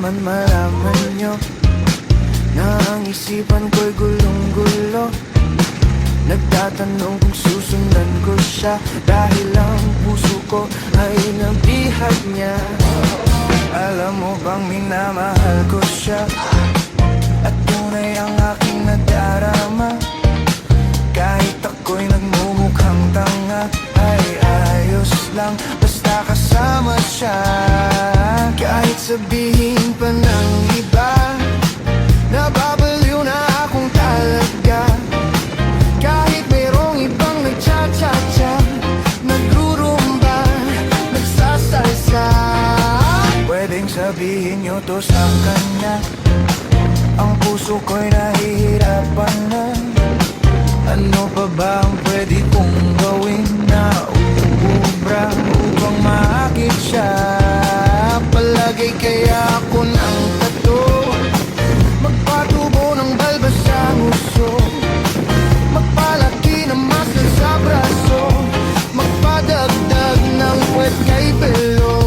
naman malaman nyo na ang isipan ko'y gulong-gulo. Nagtatanong kung susundan ko siya, dahil ang puso ko ay nabihag niya. Alam mo bang minamahal ko siya, at tunay ang aking nadarama. Kahit ako'y nagmumukhang tanga, ay ayos lang basta kasama siya. Kahit sabihin pa ng iba, nababaliw na akong talaga. Kahit mayroong ibang nagcha-cha-cha, nagrurumba, nagsasalsa. Pwedeng sabihin nyo to sa kanya, ang puso ko'y nahihirapan na. Ano pa ba ang pwede kong gawin na uubra upang maakit siya? Palagay kaya ako ng tato, magpatubo ng balbas sa nguso, magpalaki ng muscle sa braso, magpadagdag ng puwet kay pelo.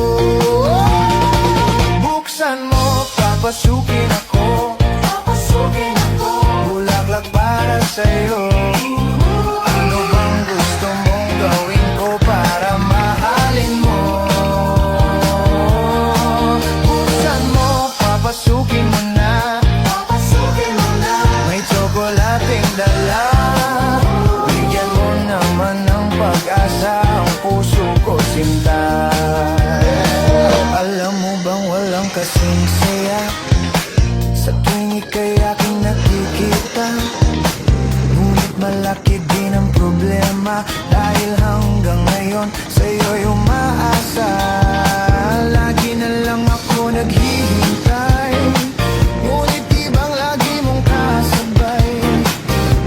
Buksan mo, papasukin ako, bulaklak para sa'yo. Ano bang gusto mong gawin ko para mahalin mo? Buksan mo, papasukin mo na, may tsokolating dala. Bigyan mo naman ng pag-asa ang puso ko, sinta. Alam mo bang walang kasing saya sa tuwing ika'y aking nakikita? Ngunit malaki din ang problema, dahil hanggang ngayon sa'yo'y umaasa. Lagi na lang ako naghihintay, ngunit di bang lagi mong kasabay?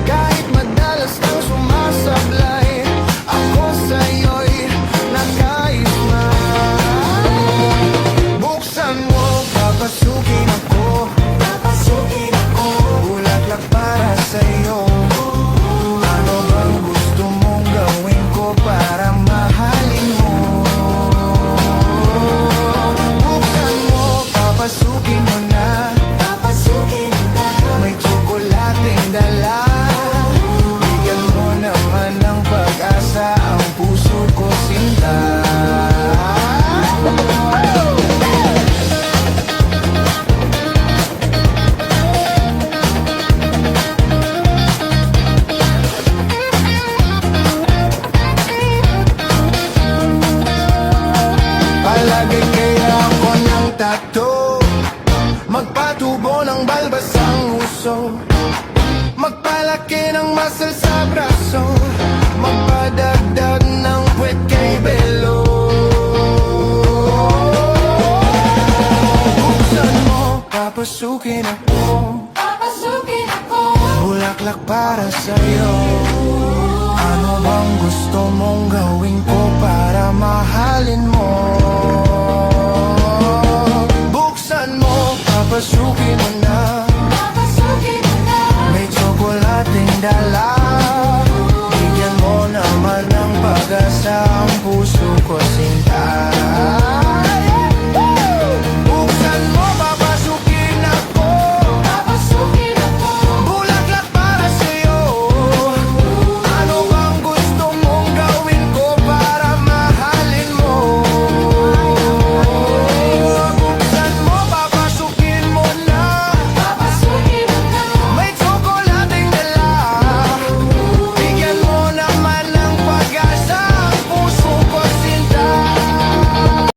Kahit madalas kang sumasablay, ako sa'yo'y nakaisma. Buksan mo, papasukin ako, bulaklak para sa'yo. Ano bang gusto mong gawin ko para mahalin mo? Buksan mo, papasukin mo na, may tsokolating dala. Bigyan mo naman ng pag-asa ang puso ko, sinta. Palagay kaya ako ng tato, magpatubo ng balbas ang uso, magpalaki ng muscle sa braso, magpadagdag ng puwet kay belo. Buksan mo, papasukin ako, bulaklak para sa'yo. Ano bang gusto mong gawin ko para mahalin mo?